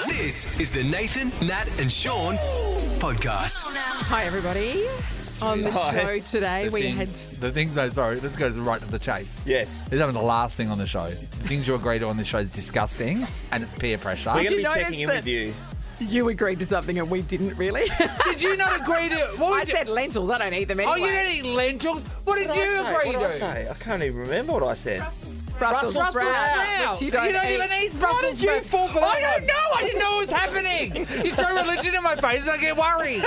This is the Nathan, Nat and Sean podcast. Hi, everybody. On the show today, let's go right to the chase. Yes. This is the last thing on the show. The things you agree to on this show is disgusting, and it's peer pressure. We're going to you be checking in notice with you. You agreed to something and we didn't really. Did you not agree to... I said lentils. I don't eat them anyway. Oh, you don't eat lentils? What did you agree What to? did I say? I can't even remember what I said. Brussels sprouts. You don't even eat Brussels sprouts. You fall for that I don't know. I didn't know what was happening. You throw religion in my face and I get worried.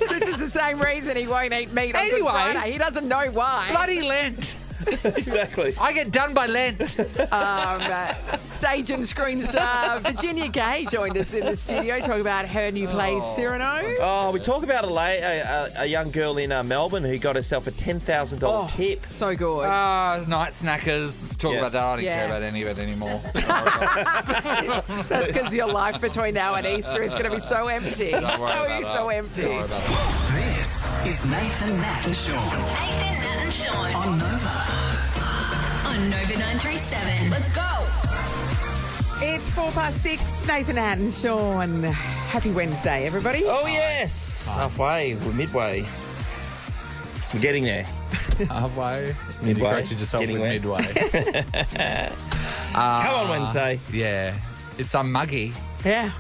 This is the same reason he won't eat meat on Good Friday. He doesn't know why. Bloody Lent. Exactly. I get done by Lent. Stage and screen star Virginia Gay joined us in the studio talking about her new play, Cyrano. Oh, we talk about a young girl in Melbourne who got herself a $10,000 tip. So good. Night snackers. Talk about that. I don't care about any of it anymore. That's because your life between now and Easter is going to be so empty. So empty. This is Nathan, Nat and Sean. Nathan, Nat and Sean. On Nova. On Nova 937. Let's go. It's 6:04. Nathan, Nat and Sean. Happy Wednesday, everybody. Oh, yes. Halfway. We're midway. We're getting there. Halfway. Midway. You corrected yourself Getting with there. midway. Come on, Wednesday. Yeah. It's muggy. Yeah.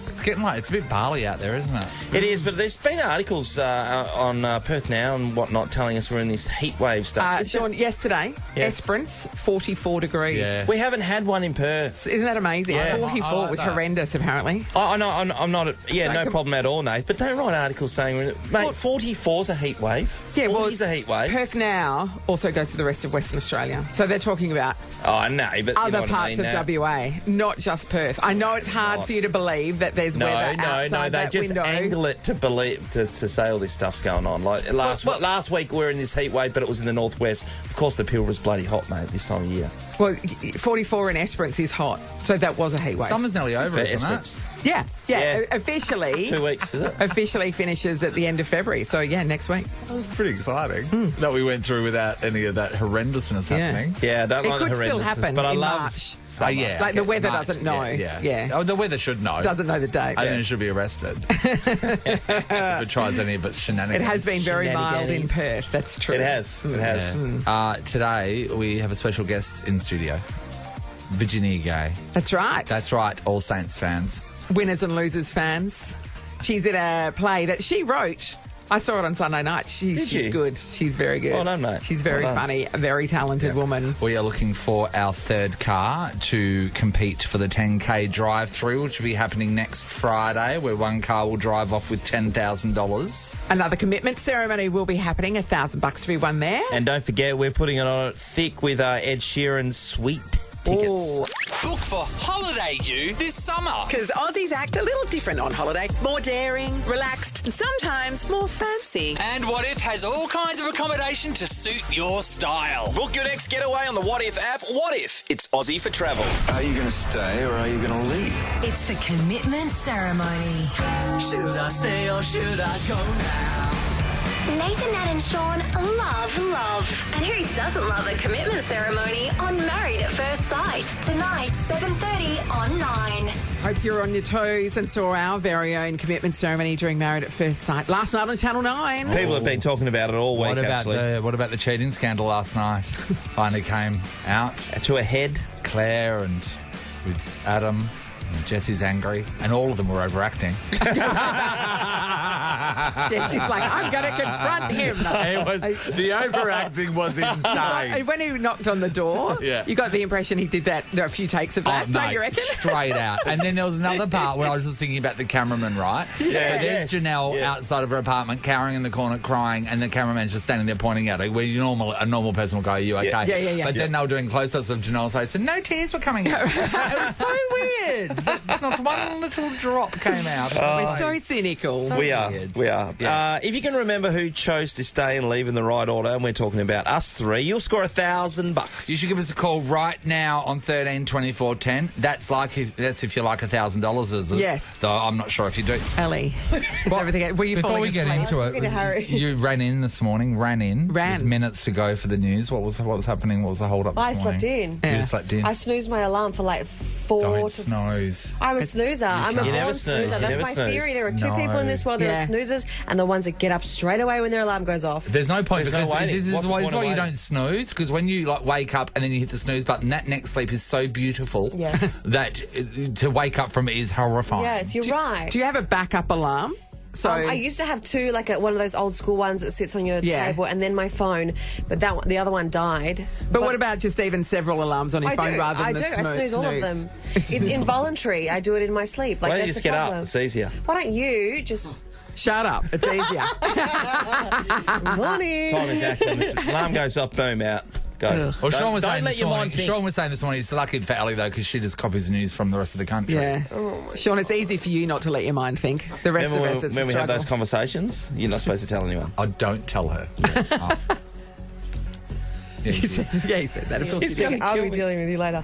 It's getting it's a bit barley out there, isn't it? It is, but there's been articles on Perth Now and whatnot telling us we're in this heat wave stuff. Sean, yesterday, Yes. Esperance, 44 degrees. Yeah. We haven't had one in Perth. Isn't that amazing? Yeah. 44 I like was that. horrendous, apparently. I know, I'm not... no problem at all, Nate. But don't write articles saying... Mate, 44's a heat wave. Yeah, well, 40's a heat wave. Perth Now also goes to the rest of Western Australia. So they're talking about Oh, no, but you other know what parts I mean, of now. WA, not just Perth. I know it's hard for you to believe that there's weather outside No, they that just window. angle it to say all this stuff's going on. Like last week we were in this heat wave, but it was in the northwest. Of course, the Pilbara's bloody hot, mate, this time of year. Well, 44 in Esperance is hot, so that was a heat wave. Summer's nearly over, For isn't Esperance. it? Yeah. Yeah. Officially. 2 weeks, is it? Officially finishes at the end of February. So, yeah, next week. It's pretty exciting that we went through without any of that horrendousness happening. Yeah, I don't It like could the still horrendousness, happen but I in love March. summer. Like the weather March, doesn't know. Yeah. Oh, the weather should know. Doesn't know the date. I think it should be arrested. If it tries any of its shenanigans. It has been very mild in Shenanigans. Perth. That's true. It has. It has. Today, we have a special guest in studio. Virginia Gay. That's right. That's right, All Saints fans. Winners and losers fans. She's in a play that she wrote. I saw it on Sunday night. She's you? good. She's very good. Well done, mate. She's very Well done. funny, a very talented woman. We are looking for our third car to compete for the 10K drive-through, which will be happening next Friday, where one car will drive off with $10,000. Another commitment ceremony will be happening. $1,000 to be won there. And don't forget, we're putting it on thick with Ed Sheeran's Sweet tickets. Ooh. Book for Holiday You this summer. Because Aussies act a little different on holiday. More daring, relaxed, and sometimes more fancy. And What If has all kinds of accommodation to suit your style. Book your next getaway on the What If app. What If? It's Aussie for travel. Are you going to stay or are you going to leave? It's the commitment ceremony. Should I stay or should I go now? Nathan, Nat and Sean love. And who doesn't love a commitment ceremony on Married at First Sight? Tonight, 7:30 on 9. Hope you're on your toes and saw our very own commitment ceremony during Married at First Sight last night on Channel 9. People have been talking about it all week, What about actually. the cheating scandal last night? Finally came out. To a head. Claire and with Adam. And Jesse's angry, and all of them were overacting. Jesse's like, I'm going to confront him. The overacting was insane. When he knocked on the door, Yeah. you got the impression he did that, a few takes of that, don't mate, you reckon? Straight out. And then there was another part where I was just thinking about the cameraman, right? Yeah, So there's yes. Janelle Yeah. outside of her apartment, cowering in the corner, crying, and the cameraman's just standing there pointing at her. Where a normal person will go, "Are you okay?" Yeah. But then they were doing close-ups of Janelle's face, and no tears were coming out. It was so weird. Not one little drop came out. We're so cynical. We are. weird. Yeah. If you can remember who chose to stay and leave in the right order, and we're talking about us three, you'll score $1,000. You should give us a call right now on 13 24 10. That's if you like $1,000, is it? Yes. So I'm not sure if you do. Ellie, is everything? Were you Before falling we get asleep? into it, you ran in this morning. With minutes to go for the news. What was happening? What was the hold up? I this slept morning? in. You slept in. I snoozed my alarm for like 4 Don't to... snooze. I'm a snoozer. I'm a You never born snooze. snoozer. You That's never my snooze. theory. There are two No. people in this world. There Yeah. are snoozers and the ones that get up straight away when their alarm goes off. There's no point There's no because waiting. this is What's the why point of you waiting? don't snooze, because when you like wake up and then you hit the snooze button, that next sleep is so beautiful Yes. that to wake up from it is horrifying. Yes, you're right. Do you have a backup alarm? So I used to have two, like one of those old school ones that sits on your Yeah. table, and then my phone. But the other one died. But what about just even several alarms on your I phone do. rather than I the do. I snooze all of them. It's involuntary. I do it in my sleep. Like, Why don't you that's just the get problem. up? It's easier. Why don't you just... Shut up. It's easier. Morning. Time is accurate. The alarm goes off, boom, out. Go. Well, Sean was Don't saying let this your morning. mind think. Sean was saying this morning. It's lucky for Ellie though, because she just copies the news from the rest of the country. Yeah. Sean, it's easy for you not to let your mind think. The rest Remember of us, it's when a we had struggle. those conversations? You're not supposed to tell anyone. I don't tell her. Oh. Yeah, you did. Yeah, he said that. Of course He's he did. gonna I'll kill be me. dealing with you later.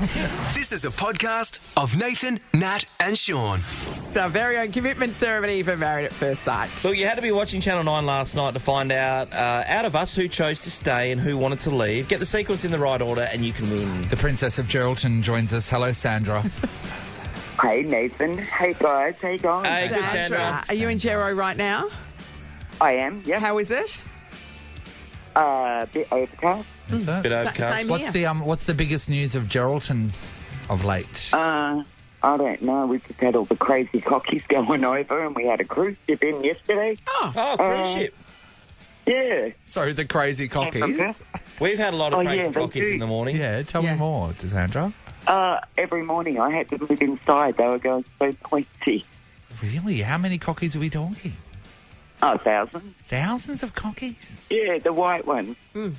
This is a podcast of Nathan, Nat, and Sean. It's our very own commitment ceremony for Married at First Sight. Look, you had to be watching Channel 9 last night to find out of us who chose to stay and who wanted to leave. Get the sequence in the right order and you can win. The Princess of Geraldton joins us. Hello, Sandra. Hey, Nathan. Hey, guys. How you going? Hey, good, Sandra. Are you in Gero right now? I am, yeah. How is it? Bit overcast. Is it? Bit overcast. same What's what's the biggest news of Geraldton of late? I don't know. We just had all the crazy cockies going over, and we had a cruise ship in yesterday. Oh, cruise ship. Yeah. Sorry, the crazy cockies. We've had a lot of Oh, crazy yeah, they cockies do. in the morning. Yeah, tell me more, Sandra. Every morning I had to live inside. They were going so pointy. Really? How many cockies are we talking? 1,000. Thousands of cockies? Yeah, the white one.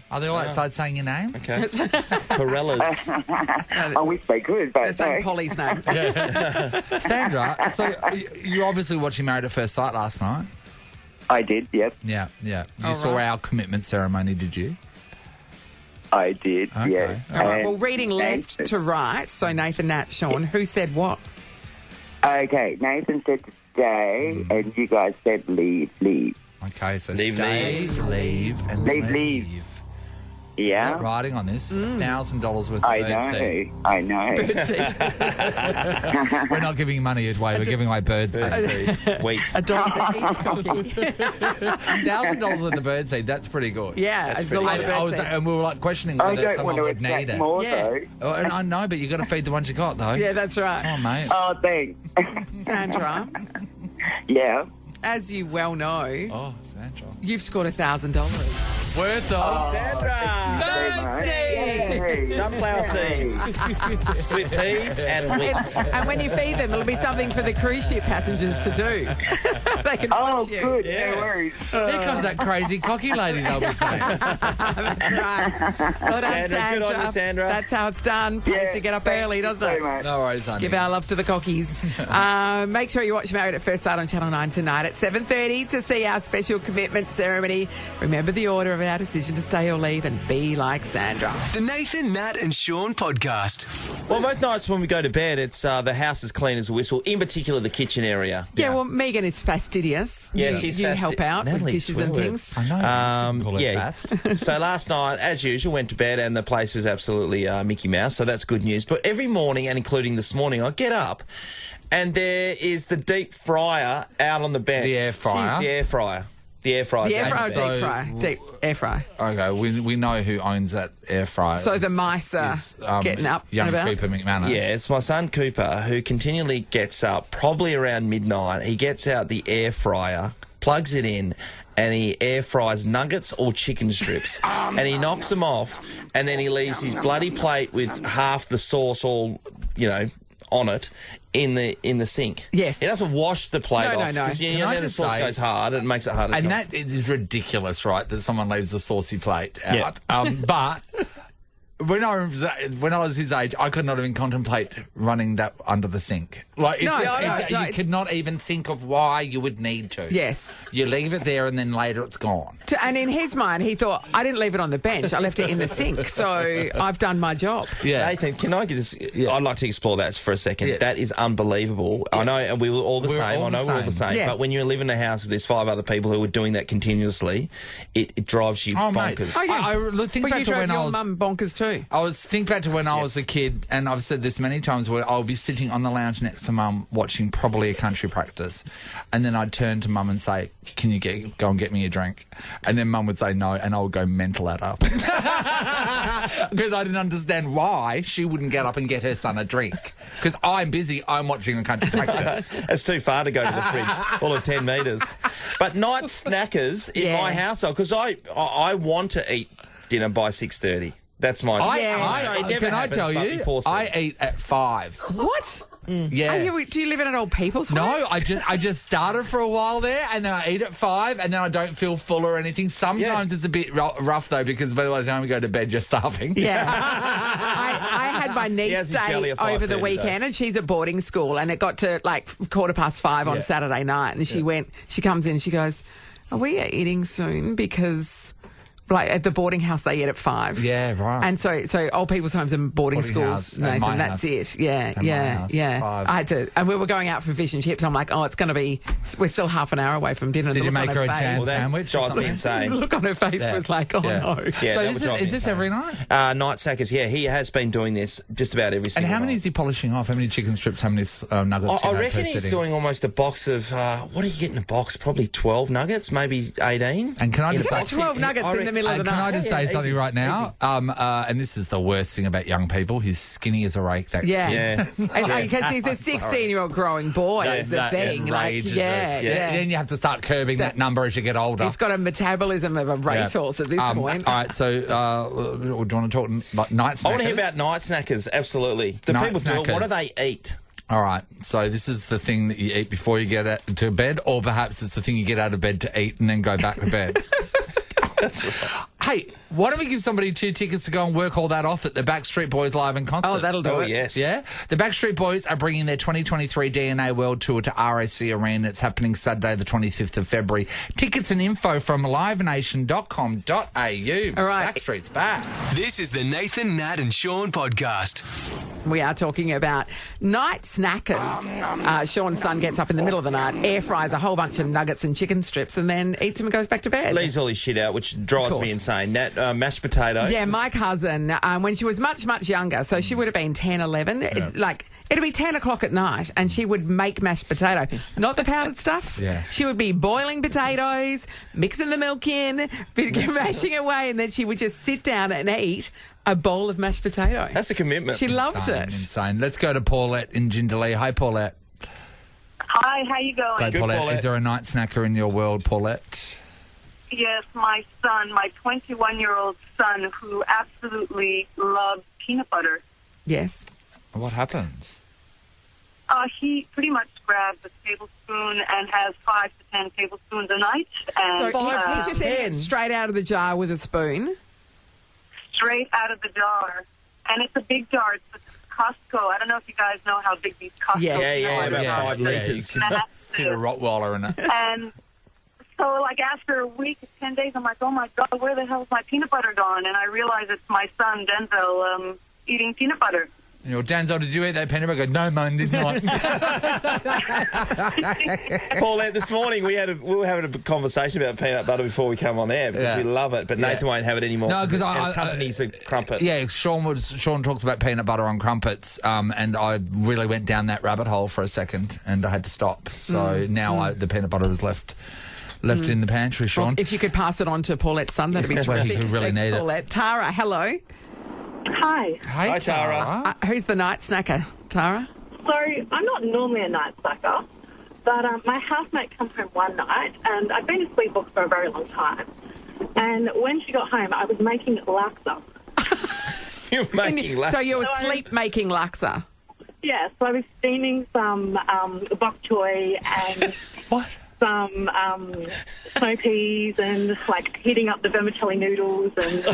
Are they all outside saying your name? Okay. Corellas. I wish they could, They're but saying no. Polly's name. Sandra, so you're obviously watching Married at First Sight last night. I did, yep. Yeah. You All saw right. our commitment ceremony, did you? I did, Okay. yes. All right, And- well, reading left to right, so Nathan, Nat, Sean, who said what? Okay, Nathan said to stay, and you guys said leave. Okay, so Leave, stay, leave, and Leave. Yeah? Not riding on this. $1,000 worth of I bird know. seed. We're not giving money away. We're giving away bird seed. Wheat. A dollar to each cocky. $1,000 worth of bird seed. That's pretty good. Yeah, it's a lot of bird seed. And we were like questioning I whether don't someone want to would need attract it. more, Yeah. though. Oh, and I know, but you got to feed the ones you got, though. Yeah, that's right. Come on, mate. Oh, thanks. Sandra, Yeah. as you well know, Oh, Sandra. you've scored $1,000. Worth of Sandra. bird seed. Hey. Sunflower seeds. Split peas and wheat. And when you feed them, it'll be something for the cruise ship passengers to do. They can Oh, watch you. good. Yeah. No worries. Here comes that crazy cocky lady, they'll be saying. That's right. Well done, Sandra, good on you, Sandra. That's how it's done. Pays to get up early, doesn't it? Much. No worries, honey. Give our love to the cockies. Make sure you watch Married at First Sight on Channel 9 tonight at 7:30 to see our special commitment ceremony. Remember the order of our decision to stay or leave and be like Sandra. The Nathan, Nat, and Sean podcast. Well, most nights when we go to bed, it's the house as clean as a whistle, in particular the kitchen area. Yeah, well, Megan is fastidious. Yeah, you, she's you fasti- help out Natalie, with dishes and swear word. things. I know. Call it fast. So last night, as usual, went to bed and the place was absolutely Mickey Mouse, so that's good news. But every morning, and including this morning, I get up and there is the deep fryer out on the bed. The air fryer? The air fryer. The air fryer. The air fryer or So- deep fry? Deep air fry. Okay, we know who owns that air fryer. So the mice are getting up young and about? Cooper McManus. Yeah, it's my son Cooper who continually gets up, probably around midnight. He gets out the air fryer, plugs it in, and he air fries nuggets or chicken strips. And he knocks them off, and then he leaves his bloody plate with half the sauce all, on it in the sink. Yes. He doesn't wash the plate No, off. no. Because Can I then the just sauce say- goes hard and it makes it harder. to And cook. that is ridiculous, right, that someone leaves a saucy plate out. Yeah. But when I was his age, I could not even contemplate running that under the sink. Like, No, no. you could not even think of why you would need to. Yes. You leave it there and then later it's gone. And in his mind, he thought, I didn't leave it on the bench. I left it in the sink. So I've done my job. Yeah. Nathan, can I just... Yeah. I'd like to explore that for a second. Yeah. That is unbelievable. I know, and we were all the We're same. all I know the we're all the same. same. Yeah. But when you live in a house with there's 5 other people who are doing that continuously, it drives you Oh, mate. bonkers. Oh, yeah. I think Well, back you to drove when I your was... mum bonkers too. Think back to when I was a kid, and I've said this many times, where I'll be sitting on the lounge next to Mum watching probably a country practice, and then I'd turn to Mum and say, "Can you go and get me a drink?" And then Mum would say no, and I would go mental at her because I didn't understand why she wouldn't get up and get her son a drink. Because I'm busy, I'm watching a country practice. It's too far to go to the fridge, all of 10 metres. But night snackers in my household, because I want to eat dinner by 6:30. That's my... Can I tell you, I eat at 5. What? Yeah. Do you live in an old people's home? No, I just started for a while there, and then I eat at 5, and then I don't feel full or anything. Sometimes it's a bit rough though, because by the time we go to bed, you're starving. Yeah. I had my niece stay over the weekend, and she's at boarding school, and it got to like 5:15 on Saturday night, and she comes in, she goes, "Are we eating soon?" Because like at the boarding house, they eat at 5. Yeah, right. And so old people's homes and boarding schools, Nathan, that's it. Yeah. I had to, and we were going out for fish and chips. I'm like, it's going to be, we're still half an hour away from dinner. Did you make her a jam sandwich? Drives me insane. The look on her face was like, no. Yeah, so is this every night? Night snackers, he has been doing this just about every single night. And how many is he polishing off? How many chicken strips, how many nuggets? I reckon he's doing almost a box of, what do you get in a box? Probably 12 nuggets, maybe 18. And can I just say... 12 nuggets in the middle of the night. Can I just say something right now? And this is the worst thing about young people. He's skinny as a rake. And because he's a 16-year-old growing boy is the thing. Then you have to start curbing that number as you get older. He's got a metabolism of a racehorse at this point. All right, so do you want to talk night snackers? I want to hear about night snackers, absolutely. The people do it. What do they eat? All right, so this is the thing that you eat before you get to bed, or perhaps it's the thing you get out of bed to eat and then go back to bed. That's right. Hey, why don't we give somebody 2 tickets to go and work all that off at the Backstreet Boys live in concert? Oh, that'll do it. Yes. Yeah? The Backstreet Boys are bringing their 2023 DNA World Tour to RAC Arena. It's happening Saturday, the 25th of February. Tickets and info from livenation.com.au. All right. Backstreet's back. This is the Nathan, Nat and Sean podcast. We are talking about night snackers. Sean's son gets up in the middle of the night, air fries a whole bunch of nuggets and chicken strips, and then eats them and goes back to bed. Leaves all his shit out, which drives me insane. Mashed potato. Yeah, my cousin, when she was much, much younger, so she would have been 10, 11, it'd be 10 o'clock at night, and she would make mashed potato. Not the powdered stuff. Yeah. She would be boiling potatoes, mixing the milk in, mashing away, and then she would just sit down and eat a bowl of mashed potato. That's a commitment. She loved it. Insane. Let's go to Paulette in Jindalee. Hi, Paulette. Hi, how you going? Good, Paulette. Is there a night snacker in your world, Paulette? Yes, my son, my 21-year-old son, who absolutely loves peanut butter. Yes. What happens? He pretty much grabs a tablespoon and has 5 to 10 tablespoons a night. And, So he just eats it straight out of the jar with a spoon? Straight out of the jar. And it's a big jar. It's Costco. I don't know if you guys know how big these Costco are. About 5 litres. Fit a Rottweiler in it. And so, like, after a week, 10 days, I'm like, oh, my God, where the hell is my peanut butter gone? And I realize it's my son, Denzel, eating peanut butter. You know, Denzel, did you eat that peanut butter? I go, no, Mum, did not. Paulette, this morning we were having a conversation about peanut butter before we come on air because we love it, but Nathan won't have it anymore. No, because I accompanies a crumpet. Yeah, Sean talks about peanut butter on crumpets, and I really went down that rabbit hole for a second, and I had to stop. So now the peanut butter is left in the pantry, Sean. Well, if you could pass it on to Paulette's son, that'd be terrific. Well, he could really need Paulette. Tara, hello. Hi. Hi, Tara. Who's the night snacker, Tara? So I'm not normally a night snacker, but my housemate comes home one night, and I've been a sleepwalker for a very long time. And when she got home, I was making laksa. You're making laksa? So you were sleep-making laksa? Yeah, so I was steaming some bok choy and... What? Some snow peas and, like, heating up the vermicelli noodles and,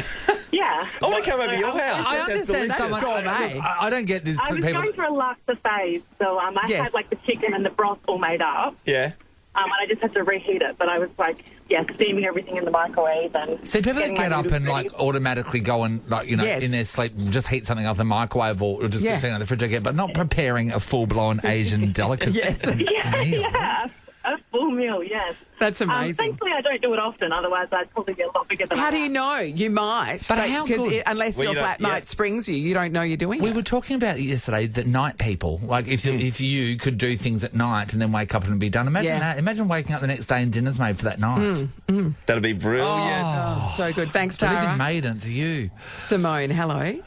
yeah. I want to come over to your house. I understand someone... I don't get this. I was going for a laksa phase, so I had, like, the chicken and the broth all made up. Yeah. And I just had to reheat it, but I was, like, steaming everything in the microwave and... See, people that get up and, like, automatically go and, like, you know, in their sleep, just heat something up in the microwave or just get something out of the fridge again, but not preparing a full-blown Asian delicacy. Yeah. full meal, yes. That's amazing. Thankfully, I don't do it often. Otherwise, I'd probably be a lot bigger than How I do you am. know? You might. But how good? Unless your flatmate springs you don't know you're doing it. We were talking about it yesterday, that night people. Like, if you could do things at night and then wake up and be done. Imagine that. Imagine waking up the next day and dinner's made for that night. That'd be brilliant. Oh, so good. Thanks, Tara. I live in Maiden, it's you. Simone, hello.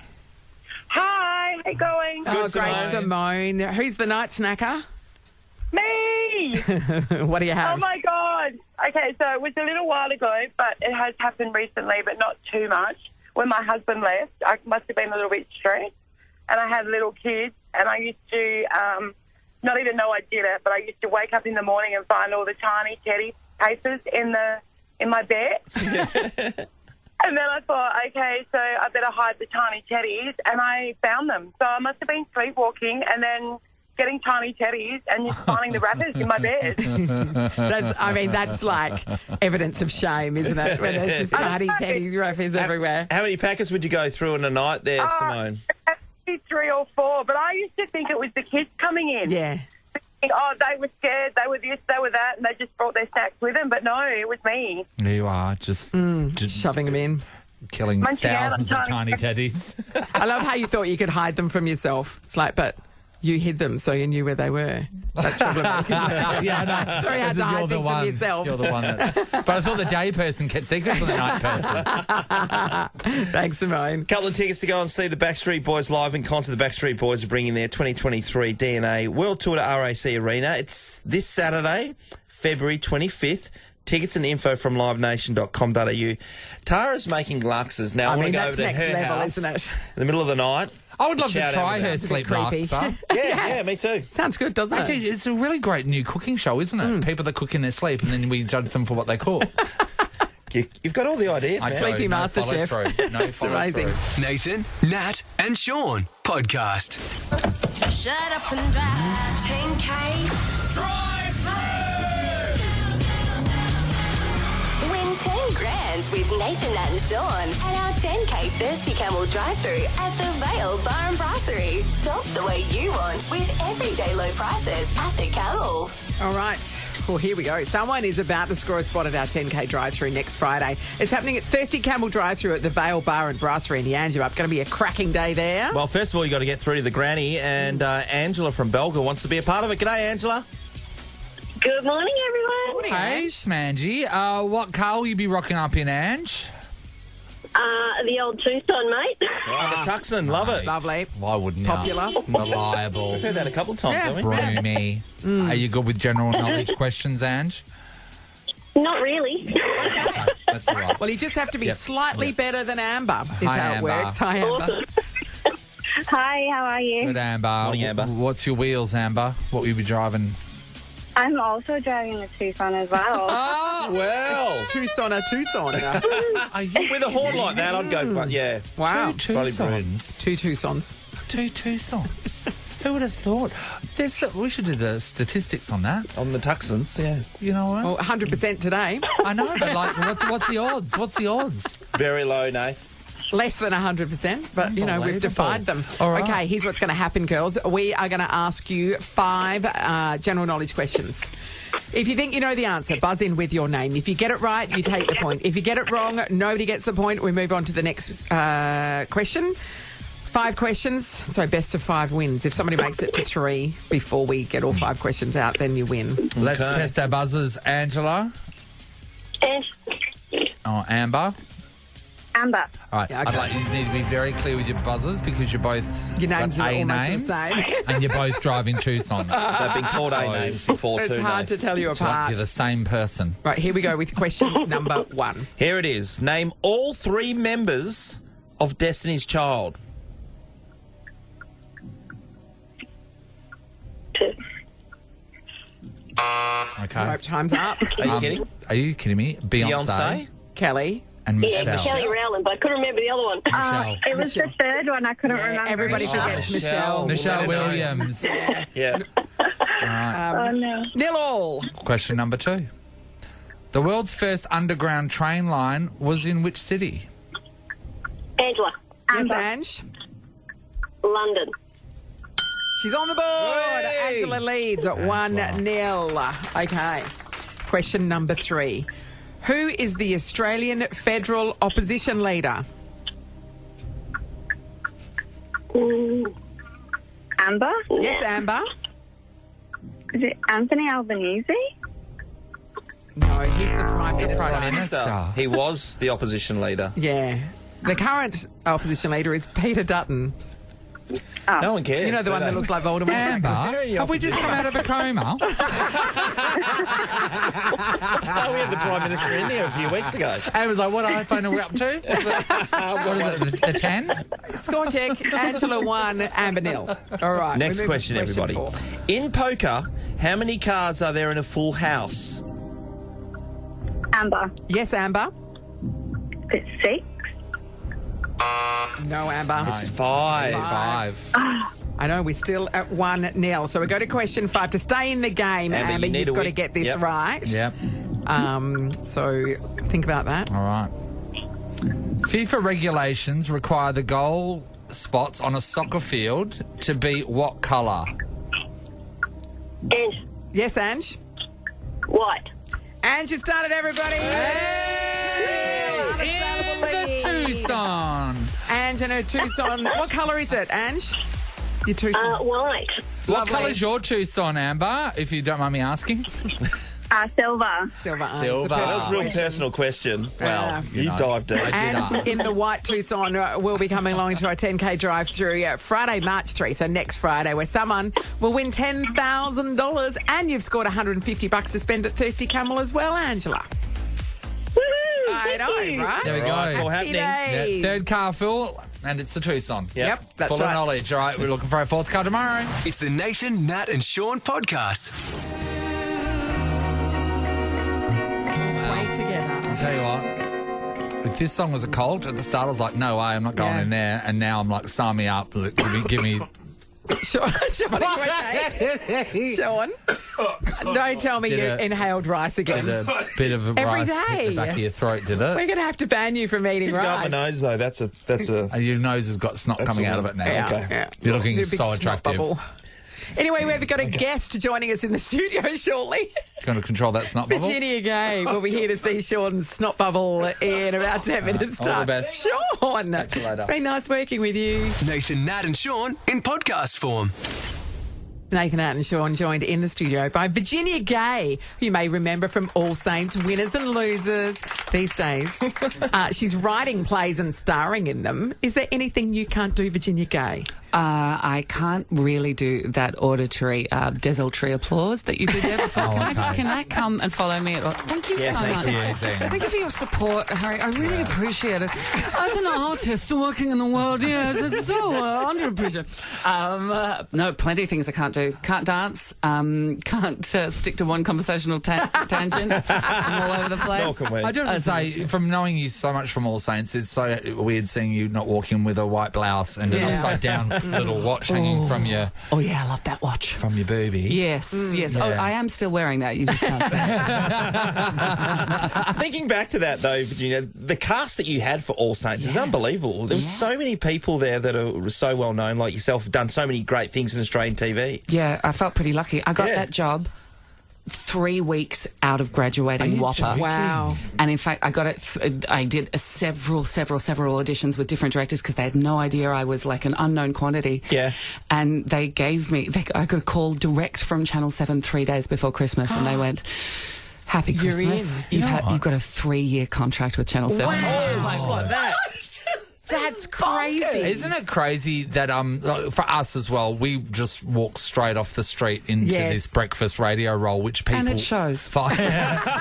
Hi, how you going? Good, great, Simone. Who's the night snacker? Me! What do you have? Oh, my God. Okay, so it was a little while ago, but it has happened recently, but not too much. When my husband left, I must have been a little bit stressed, and I had little kids, and I used to, not even know I did it, but I used to wake up in the morning and find all the tiny teddy papers in my bed. And then I thought, okay, so I better hide the tiny teddies, and I found them. So I must have been sleepwalking and then getting tiny teddies and just finding the wrappers in my bed. That's like evidence of shame, isn't it? When there's just tiny teddy wrappers everywhere. How many packets would you go through in a night there, Simone? 3 or 4, but I used to think it was the kids coming in. Yeah. Oh, they were scared, they were this, they were that, and they just brought their snacks with them. But no, it was me. There you are, just shoving them in. Killing Munching thousands out of tiny teddies. I love how you thought you could hide them from yourself. It's like, but you hid them so you knew where they were. That's problematic, isn't it? Yeah, I know. It's very hard to hide things from yourself. You're the one that... But I thought the day person kept secrets from the night person. Thanks, Simone. Couple of tickets to go and see the Backstreet Boys live in concert. The Backstreet Boys are bringing their 2023 DNA World Tour to RAC Arena. It's this Saturday, February 25th. Tickets and info from livenation.com.au. Tara's making luxes. Now, I want to go over to her level, house isn't it? in the middle of the night. I would love to try her sleep laksa. Yeah, me too. Sounds good, doesn't it? Actually, it's a really great new cooking show, isn't it? People that cook in their sleep and then we judge them for what they cook. You've got all the ideas, man. Sleepy Master Chef. It's amazing. Nathan, Nat, and Sean podcast. Shut up and drive. 10K drive through. Win 10 grand with Nathan, Nat and Sean at our 10K Thirsty Camel drive-through at the Vale Bar and Brasserie. Shop the way you want with everyday low prices at the Camel. All right. Well, here we go. Someone is about to score a spot at our 10K drive-through next Friday. It's happening at Thirsty Camel drive-through at the Vale Bar and Brasserie in Yangebup. Going to be a cracking day there. Well, first of all, you got to get through to the granny, and Angela from Belga wants to be a part of it. G'day, Angela. Good morning, everyone. Morning, Hey, Smangy. What car will you be rocking up in, Ange? The old Tucson, mate. The Tucson, love it. Lovely. Why wouldn't Popular. you? Reliable. We've heard that a couple of times, haven't we? Roomy. Are you good with general knowledge questions, Ange? Not really. Okay, that's all right. Well, you just have to be slightly better than Amber, is Hi, how it Amber. works. Hi, Amber. Hi, how are you? Good, Amber. Morning, Amber. What's your wheels, Amber? What will you be driving? I'm also driving the Tucson as well. Oh, well. Tucsoner. Are you With a horn like that, I'd go, yeah. Wow. Two Bloody Tucsons? Two Tucsons. Two Tucsons. Who would have thought? We should do the statistics on that. On the Tucsons, yeah. You know what? Well, 100% today. I know, but like, what's the odds? What's the odds? Very low, Nath. Less than 100%, but, you know, we've Unbelievable. defied them. All right. Okay, here's what's going to happen, girls. We are going to ask you 5 general knowledge questions. If you think you know the answer, buzz in with your name. If you get it right, you take the point. If you get it wrong, nobody gets the point. We move on to the next question. 5 questions, so best of 5 wins. If somebody makes it to 3 before we get all 5 questions out, then you win. Let's test our buzzers. Angela? Oh, Amber? Amber. All right. Yeah, okay. I'd like you need to be very clear with your buzzers because you're both Your names got are A almost names the same. and you're both driving Tucson. They've been called A names before, It's too, hard to Nath. tell you apart. You're the same person. Right, here we go with question number 1. Here it is. Name all 3 members of Destiny's Child. Okay. Nope, time's up. Are you kidding? Are you kidding me? Beyonce? Kelly. And Michelle. Kelly Rowland, but I couldn't remember the other one. Michelle. It was the third one. I couldn't remember. Everybody forgets Michelle. Michelle Williams. Yeah. All right. Oh, no. 0-0. Question number 2. The world's first underground train line was in which city? Angela. Yes, Amber. Ange. London. She's on the board. Hey! Angela leads at 1-0. Okay. question number 3. Who is the Australian federal opposition leader? Amber? Yes, Amber. Is it Anthony Albanese? No, he's the Prime Minister. Minister. He was the opposition leader. Yeah. The current opposition leader is Peter Dutton. Oh. No one cares. You know the one that looks like Voldemort? Amber, have we just come out of a coma? Oh, we had the Prime Minister in here a few weeks ago. I was like, what iPhone are we up to? What is it, a 10? Score check. Angela 1, Amber 0. All right. Next question, everybody. 4. In poker, how many cards are there in a full house? Amber. Yes, Amber. It's 6. No, Amber. It's 5. It's 5. I know, we're still at 1-0. So we go to question 5. To stay in the game, Amber, you've got to get this right. Yep. So think about that. All right. FIFA regulations require the goal spots on a soccer field to be what colour? Ange. Yes, Ange? White. Ange, you started, everybody. In the Tucson. Ange and her Tucson. What colour is it, Ange? Your Tucson. White. What colour's your Tucson, Amber, if you don't mind me asking? Silver. Silver. That was a real personal question. Well, you dived deep. And in the white Tucson will be coming along to our 10K drive-through Friday, March 3, so next Friday, where someone will win $10,000 and you've scored $150 to spend at Thirsty Camel as well, Angela. Woohoo! I know, right? There we go. It's all Happy happening. days. Third car full, and it's the Tucson. Yep, that's Full right. of knowledge. All right, we're looking for our 4th car tomorrow. It's the Nathan, Nat and Sean podcast. Sway together. I'll tell you what. If this song was a cult, at the start I was like, no way, I'm not going in there. And now I'm like, sign me up. Give me. Sean, Sean, don't tell me you inhaled rice again. Did a bit of a Every rice day. hit the back of your throat, did it? We're going to have to ban you from eating Didn't go up rice. my nose, though. That's a... Your nose has got snot coming out of it now. Yeah, Okay. yeah. You're looking Your big so snot attractive. bubble. Anyway, we've got a guest joining us in the studio shortly. Going to control that snot bubble? Virginia Gay will be here to see Sean's snot bubble in about 10 minutes' all the time. best. Sean, Catch you later. it's been nice working with you. Nathan, Nat and Sean in podcast form. Nathan Nat and Sean joined in the studio by Virginia Gay, who you may remember from All Saints, Winners and Losers these days. She's writing plays and starring in them. Is there anything you can't do, Virginia Gay? I can't really do that auditory, desultory applause that you did there before. Can I come and follow me? Thank you so much. Thank you for your support, Harry. I really appreciate it. As an artist working in the world, yes, it's so underappreciated. No, plenty of things I can't do. Can't dance. Can't stick to one conversational tangent. I'm all over the place. I do have to say, from knowing you so much from All Saints, it's so weird seeing you not walking with a white blouse and an upside down little watch hanging from your... Oh, yeah, I love that watch. From your boobie. Yes, yes. Yeah. Oh, I am still wearing that. You just can't see. Thinking back to that, though, Virginia, the cast that you had for All Saints is unbelievable. There were so many people there that are so well known, like yourself, have done so many great things in Australian TV. Yeah, I felt pretty lucky. I got that job 3 weeks out of graduating Whopper. Wow. And in fact, I got it. I did several auditions with different directors because they had no idea I was like an unknown quantity. Yeah. And they gave me, I got a call direct from Channel 7 3 days before Christmas, and they went, "Happy Christmas. You've got a 3-year contract with Channel 7. Wow. Just like that. That's crazy. Isn't it crazy that for us as well, we just walk straight off the street into this breakfast radio role, which people... And it shows. Fight.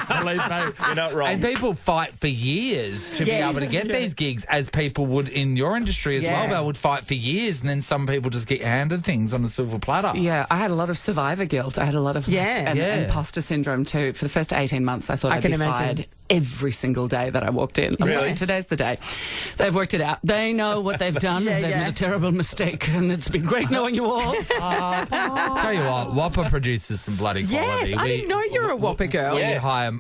Believe me. You're not wrong. And people fight for years to be able to get these gigs, as people would in your industry as well. They would fight for years, and then some people just get handed things on a silver platter. Yeah, I had a lot of survivor guilt. I had a lot of imposter syndrome too. For the first 18 months, I thought I'd be fired every single day that I walked in. I'm Really? like, today's the day. They've worked it out. They know what they've done. Yeah, they've yeah. made a terrible mistake, and it's been great knowing you all. Tell you what, Whopper produces some bloody quality. Yes, I didn't know you're a Whopper girl. We hire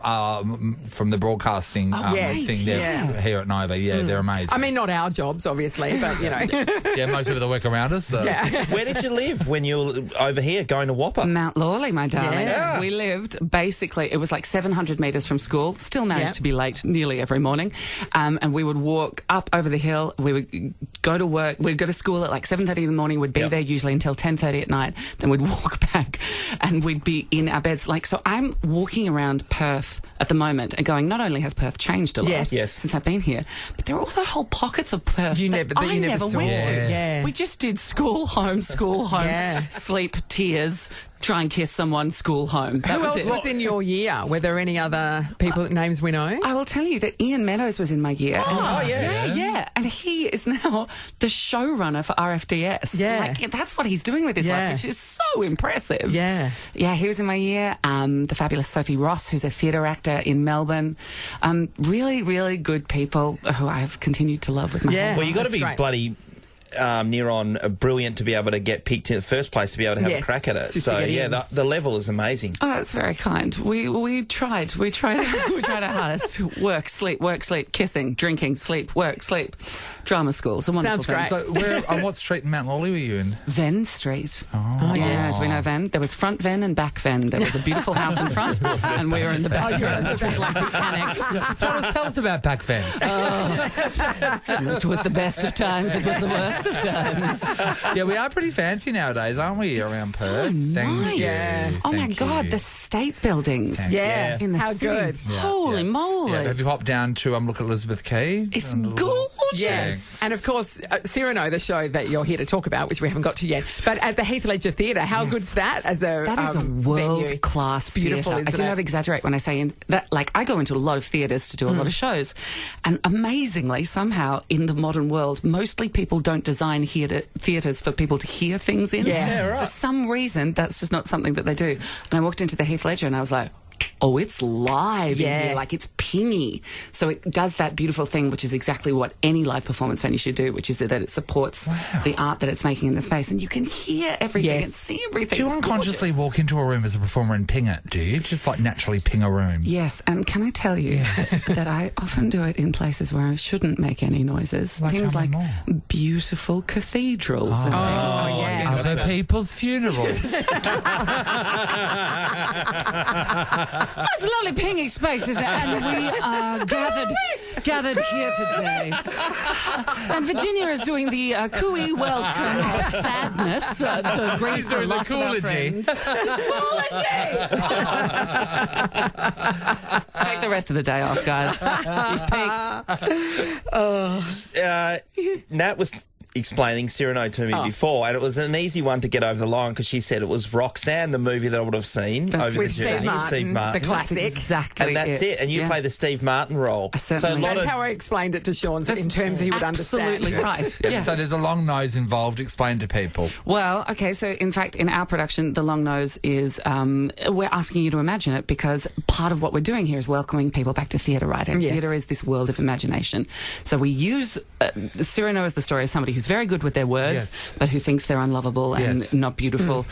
from the broadcasting yes. thing there here at Nova. Yeah, they're amazing. I mean, not our jobs, obviously, but, you know. yeah, most people that work around us. So. Yeah. Where did you live when you were over here going to Whopper? Mount Lawley, my darling. Yeah. We lived basically, it was like 700 metres from school, still managed to be late nearly every morning. And we would walk up over the hill. We would go to work. We'd go to school at like 7:30 in the morning. We'd be there usually until 10:30 at night. Then we'd walk back and we'd be in our beds. Like, so I'm walking around Perth at the moment and going, not only has Perth changed a lot since I've been here, but there are also whole pockets of Perth You that never- that I you never never saw. went to. Yeah. We just did school, home, sleep, tears, try and kiss someone, school, home. That Who was else it. was in your year? Were there any other people names we know? I will tell you that Ian Meadows was in my year. yeah. Yeah. And he is now the showrunner for RFDS. Yeah. Like, that's what he's doing with his life, which is so impressive. Yeah. Yeah, he was in my year. The fabulous Sophie Ross, who's a theatre actor in Melbourne. Really, really good people who I've continued to love with my whole Well, you got to be great. bloody near on brilliant to be able to get picked in the first place to be able to have a crack at it. just to So get in. the level is amazing. Oh, that's very kind. We tried. We tried our hardest. Work, sleep, kissing, drinking, sleep, work, sleep. Drama school. It's a wonderful Sounds thing. great. So where on what street in Mount Lawley were you in? Venn Street. Oh, Yeah, do we know Venn? There was front Venn and back Venn. There was a beautiful house in front, and we were in the back Venn, which was like the annex. Tell us about back then. It was the best of times. It was the worst of times. Yeah, we are pretty fancy nowadays, aren't we, around Perth? Thank Nice. you. Yeah. Oh my Thank God, you. the state buildings. Yeah. In the How city. good. Holy moly. Yeah, have you hopped down to look at Elizabeth Quay? It's gorgeous. Yes. And of course, Cyrano, the show that you're here to talk about, which we haven't got to yet, but at the Heath Ledger Theatre, how good's that as a That is a world-class Beautiful, theatre. I isn't do not it? exaggerate when I say that. Like, I go into a lot of theatres to do a lot of shows, and amazingly, somehow, in the modern world, mostly people don't design theatres for people to hear things in. Yeah, right. For some reason, that's just not something that they do. And I walked into the Heath Ledger and I was like, oh, it's live in here, like it's pingy. So it does that beautiful thing, which is exactly what any live performance venue should do, which is that it supports the art that it's making in the space, and you can hear everything and see everything. Do you It's unconsciously gorgeous. walk into a room as a performer and ping it, do you? Just like naturally ping a room? Yes, and can I tell you that I often do it in places where I shouldn't make any noises. Like, Things tell me like more. beautiful cathedrals and things like yeah. Other people's funerals. It's a lovely pinging space, isn't it? And we are gathered here today. And Virginia is doing the cooey welcome sadness to grieve She's for doing the loss of our Coology. friend. Take the rest of the day off, guys. You've peaked. Nat was explaining Cyrano to me before, and it was an easy one to get over the line because she said it was Roxanne, the movie that I would have seen over with the journey. Steve Martin, the classic. That's exactly And that's it. And you play the Steve Martin role. certainly- So a lot That's of how I explained it to Sean, so in terms he would understand. Absolutely right. Yeah. So there's a long nose involved. Explain to people. Well, okay, so in fact, in our production, the long nose is, we're asking you to imagine it because part of what we're doing here is welcoming people back to theatre writing. Yes. Theatre is this world of imagination. So we use Cyrano as the story of somebody who's very good with their words, but who thinks they're unlovable and not beautiful.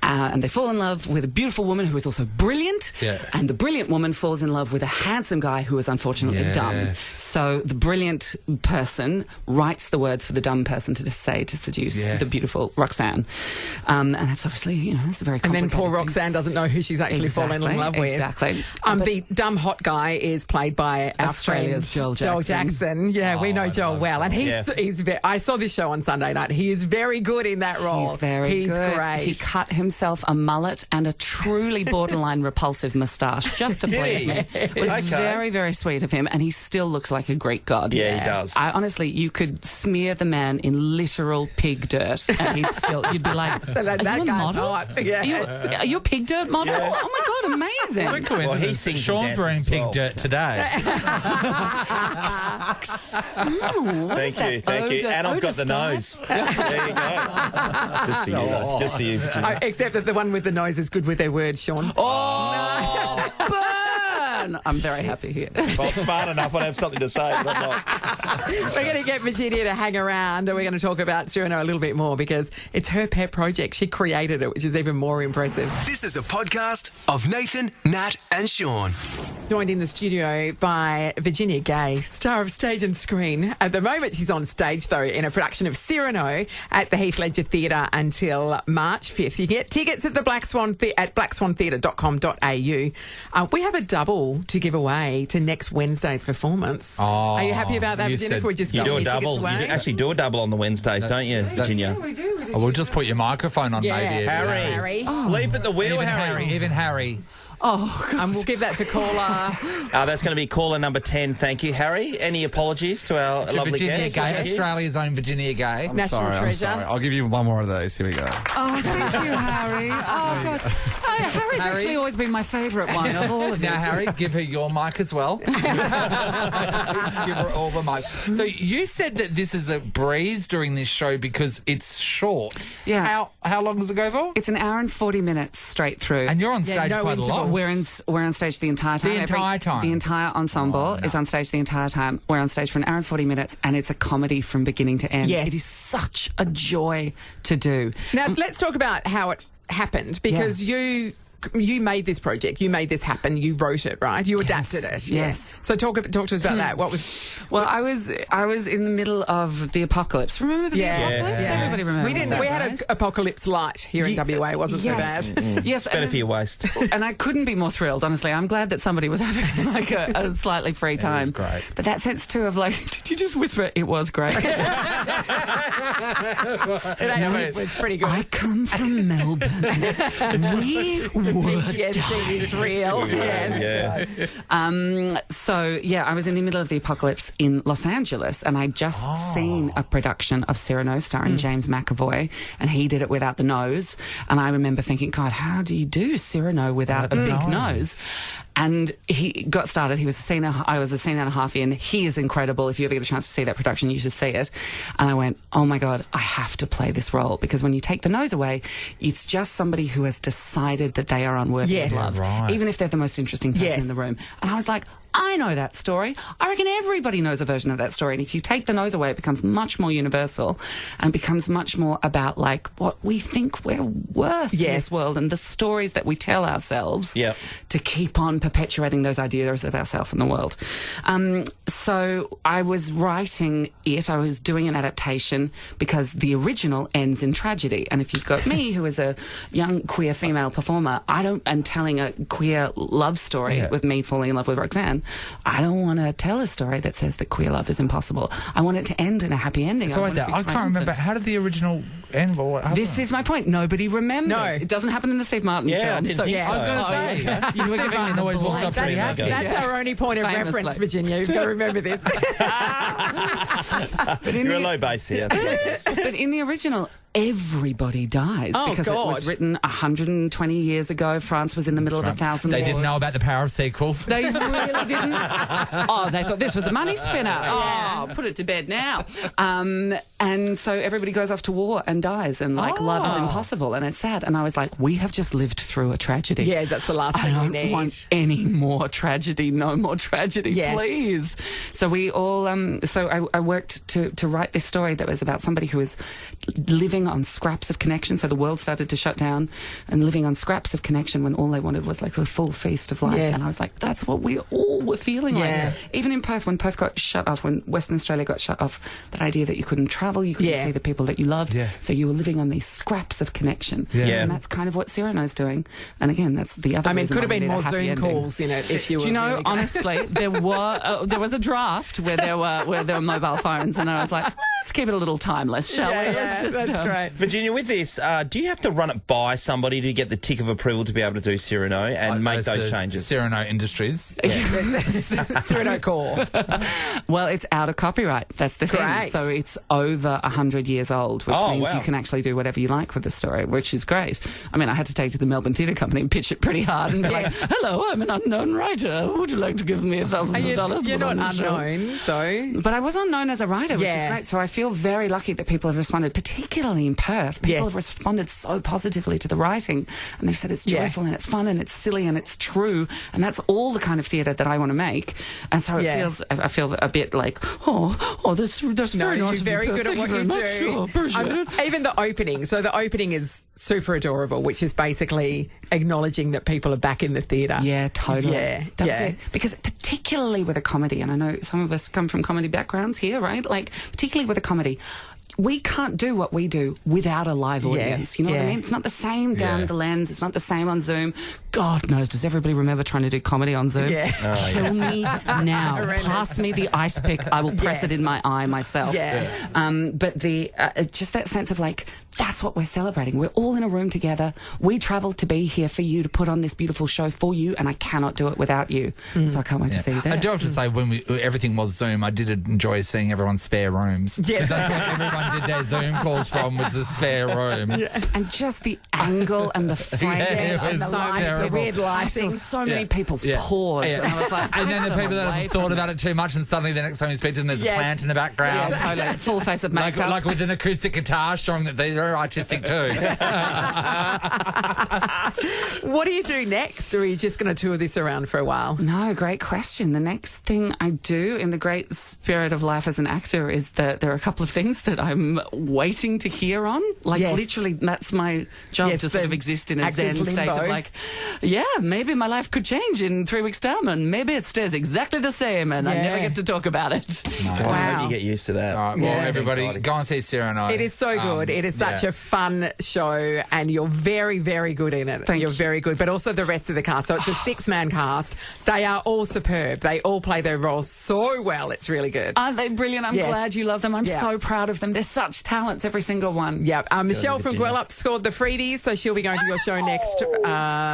And they fall in love with a beautiful woman who is also brilliant, and the brilliant woman falls in love with a handsome guy who is unfortunately dumb. So the brilliant person writes the words for the dumb person to say to seduce the beautiful Roxanne. And that's obviously, it's a very And then complicated poor thing. Roxanne doesn't know who she's actually fallen in love with. Exactly. The dumb hot guy is played by our Australia's friend Joel Jackson. Yeah, we know Joel well, and he's I saw this show on Sunday night. He is very good in that role. He's very good. Great. He cut himself a mullet and a truly borderline repulsive moustache just to please me. It was very, very sweet of him, and he still looks like a Greek god. Yeah, he does. Honestly, you could smear the man in literal pig dirt, and you'd be like, So that are you a guy's model? hot. Yeah. Are you a pig dirt model? Oh my God, amazing. What a coincidence. Well, he sings and Sean's dances wearing as pig well. dirt today. Thank you. And I've got the nose. There you go. Just for you, though. Just for you, Virginia. Except that the one with the nose is good with their words, Sean. Oh, burn! I'm very happy here. Well, smart enough, I'd have something to say, but I'm not. We're going to get Virginia to hang around, and we're going to talk about Cyrano a little bit more because it's her pet project. She created it, which is even more impressive. This is a podcast of Nathan, Nat and Sean. Joined in the studio by Virginia Gay, star of stage and screen. At the moment, she's on stage, though, in a production of Cyrano at the Heath Ledger Theatre until March 5th. You can get tickets at the at blackswantheatre.com.au. We have a double to give away to next Wednesday's performance. Oh, are you happy about that, Virginia? You do a double. You actually do a double on the Wednesdays, don't you, Virginia? We do. We'll just put your microphone on, maybe. Harry. Sleep at the wheel, Harry. Even Harry. Oh, God. And we'll give that to caller. That's going to be caller number 10. Thank you, Harry. Any apologies to our lovely Virginia guest? Gay, Australia's own Virginia Gay. I'm sorry. I'll give you one more of those. Here we go. Oh, thank you, Harry. Oh, God. Harry's actually always been my favourite one of all of you. Now, Harry, give her your mic as well. Give her all the mic. So you said that this is a breeze during this show because it's short. Yeah. How long does it go for? It's an hour and 40 minutes straight through. And you're on stage quite a lot. We're on stage the entire time. The entire ensemble is on stage the entire time. We're on stage for an hour and 40 minutes, and it's a comedy from beginning to end. Yes. It is such a joy to do. Now, let's talk about how it happened, because you made this project, you made this happen, you wrote it, right? You adapted it. Yes. So talk to us about that. What was? Well, I was in the middle of the apocalypse. Remember the apocalypse? Yeah. Everybody remembers. We had an apocalypse light here in WA. Wasn't so bad. Yes, better for your waist. And I couldn't be more thrilled. Honestly, I'm glad that somebody was having like a slightly free time. It was great. But that sense too of like, did you just whisper? It was great. It's pretty good. I come from Melbourne. We were. It's real. So, I was in the middle of the apocalypse in Los Angeles, and I'd just seen a production of Cyrano starring James McAvoy, and he did it without the nose. And I remember thinking, God, how do you do Cyrano without a big nose? And he got started. I was a scene and a half in. He is incredible. If you ever get a chance to see that production, you should see it. And I went, oh my God, I have to play this role, because when you take the nose away, it's just somebody who has decided that they are unworthy of love, even if they're the most interesting person in the room. And I was like, I know that story. I reckon everybody knows a version of that story. And if you take the nose away, it becomes much more universal and becomes much more about like what we think we're worth in this world and the stories that we tell ourselves to keep on perpetuating those ideas of ourselves in the world. So I was writing it. I was doing an adaptation because the original ends in tragedy. And if you've got me, who is a young queer female performer, and telling a queer love story with me falling in love with Roxanne, I don't want to tell a story that says that queer love is impossible. I want it to end in a happy ending. So I can't remember. How did the original end? This is my point. Nobody remembers. No. It doesn't happen in the Steve Martin film. I was going to say. You were giving me always walks up pretty happy. That's our only point of reference, Virginia. You've got to remember this. You're a low base here. But in the original, everybody dies because it was written 120 years ago. France was in the middle of 1,000 They didn't know about the power of sequels. They really didn't. They thought this was a money spinner. Put it to bed now. And so everybody goes off to war and dies, and love is impossible, and it's sad. And I was like, we have just lived through a tragedy. Yeah, that's the last thing we need. I don't want any more tragedy. No more tragedy, please. So we all. I worked to write this story that was about somebody who was living on scraps of connection. So the world started to shut down, and living on scraps of connection when all they wanted was like a full feast of life. And I was like, that's what we all were feeling like. Even in Perth, when Perth got shut off, when Western Australia got shut off, that idea that you couldn't travel, you couldn't see the people that you loved. So you were living on these scraps of connection. And that's kind of what Cyrano's doing. And again, that's the other reason. Could have been more Zoom calls in it if you were. Do you know, honestly, there was a draft where there were mobile phones, and I was like, let's keep it a little timeless, shall we? That's great. Virginia, with this, do you have to run it by somebody to get the tick of approval to be able to do Cyrano and make those changes? Cyrano Industries. Cyrano Core. Well, it's out of copyright. That's the thing. So it's over 100 years old, which means you can actually do whatever you like with the story, which is great. I mean, I had to take it to the Melbourne Theatre Company and pitch it pretty hard and be like, hello, I'm an unknown writer. Would you like to give me $1,000? You're not unknown, though. But I was unknown as a writer, which is great. So I feel very lucky that people have responded, particularly in Perth. People have responded so positively to the writing, and they've said it's joyful and it's fun and it's silly and it's true, and that's all the kind of theatre that I want to make. And so I feel a bit like, that's very nice. You're very good at what you do. Even the opening. So the opening is super adorable, which is basically acknowledging that people are back in the theatre. Yeah, totally. That's it. Because particularly with a comedy, and I know some of us come from comedy backgrounds here, right? Like, particularly with a comedy, we can't do what we do without a live audience. You know what I mean? It's not the same down the lens. It's not the same on Zoom. God knows, does everybody remember trying to do comedy on Zoom? Kill me now. Pass me the ice pick. I will press it in my eye myself. But just that sense of like, that's what we're celebrating. We're all in a room together. We travelled to be here for you, to put on this beautiful show for you, and I cannot do it without you. So I can't wait to see you there. I do have to say, when everything was Zoom, I did enjoy seeing everyone's spare rooms. Yes. That's what everyone did their Zoom calls from, was the spare room. And just the angle and the framing and the light, the weird lighting. I saw so many people's paws. And I was like, and then the people that have thought about it too much, and suddenly the next time you speak to them, there's a plant in the background. Yeah, totally. Full face of makeup. Like with an acoustic guitar showing that they're artistic too. What do you do next, or are you just going to tour this around for a while? No, great question. The next thing I do, in the great spirit of life as an actor, is that there are a couple of things that I'm waiting to hear on. Like, literally, that's my job, to sort of exist in a zen state of like, maybe my life could change in 3 weeks' time, and maybe it stays exactly the same, and I never get to talk about it. No. Wow. I hope you get used to that. All right, well, everybody, go and see Cyrano. It is so good. It is such a fun show, and you're very, very good in it. You're very good, but also the rest of the cast. So it's a 6-man cast. They are all superb. They all play their roles so well. It's really good. Aren't they brilliant? I'm glad you love them. I'm so proud of them. They're such talents, every single one. Yeah. Michelle from Gwelup scored the freebies, so she'll be going to your show next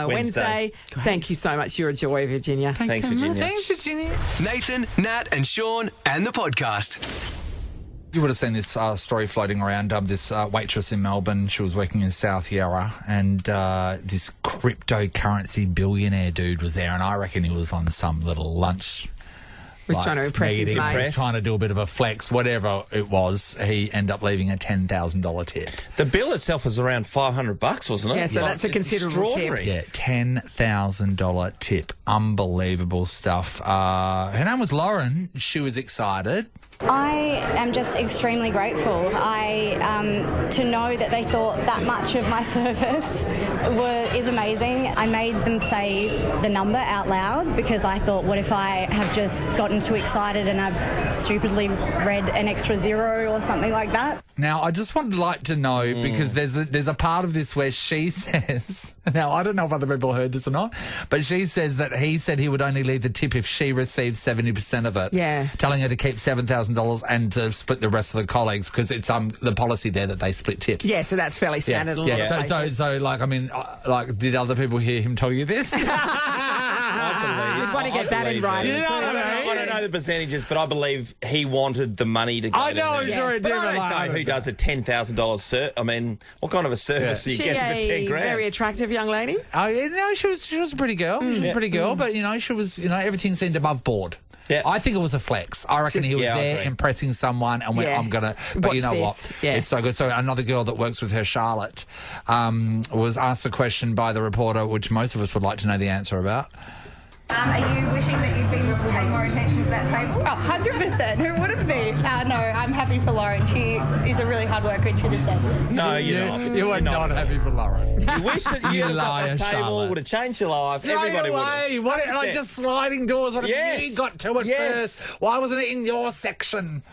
Wednesday. Thank you so much. You're a joy, Virginia. Thanks, Virginia. Thanks, Virginia. Nathan, Nat and Sean and the podcast. You would have seen this story floating around. This waitress in Melbourne, she was working in South Yarra, and this cryptocurrency billionaire dude was there, and I reckon he was on some little lunch. Was trying to impress his mate. Trying to do a bit of a flex, whatever it was. He ended up leaving a $10,000 tip. The bill itself was around $500, wasn't it? Yeah, so that's a considerable tip. Yeah, $10,000 tip. Unbelievable stuff. Her name was Lauren. She was excited. I am just extremely grateful. To know that they thought that much of my service is amazing. I made them say the number out loud because I thought, what if I have just gotten too excited and I've stupidly read an extra zero or something like that? Now, I just would like to know, because there's a part of this where she says, now I don't know if other people heard this or not, but she says that he said he would only leave the tip if she received 70% of it. Yeah. Telling her to keep $7,000 and to split the rest of the colleagues, because it's the policy there that they split tips. Yeah, so that's fairly standard. So like, I mean, like, did other people hear him tell you this? You'd want to get that in writing. I don't know the percentages, but I believe he wanted the money to go. I know, I'm sure he did. I don't know who does a $10,000 service. I mean, what kind of a service do you get for 10 grand? Very attractive young lady. Oh, no, she was a pretty girl. She was a pretty girl, but she was, everything seemed above board. Yeah. I think it was a flex. I reckon he was there impressing someone and went, I'm going to... But watch you know this. what? Yeah. It's so good. So another girl that works with her, Charlotte, was asked the question by the reporter, which most of us would like to know the answer about. Are you wishing that you'd been paying more attention to that table? 100%. Who wouldn't be? No, I'm happy for Lauren. She is a really hard worker and she deserves it. No, you're not. You are not happy for Lauren. You wish that you had got that table, would have changed your life. Everybody would have. What, like just sliding doors. What if you got to it first? Why wasn't it in your section?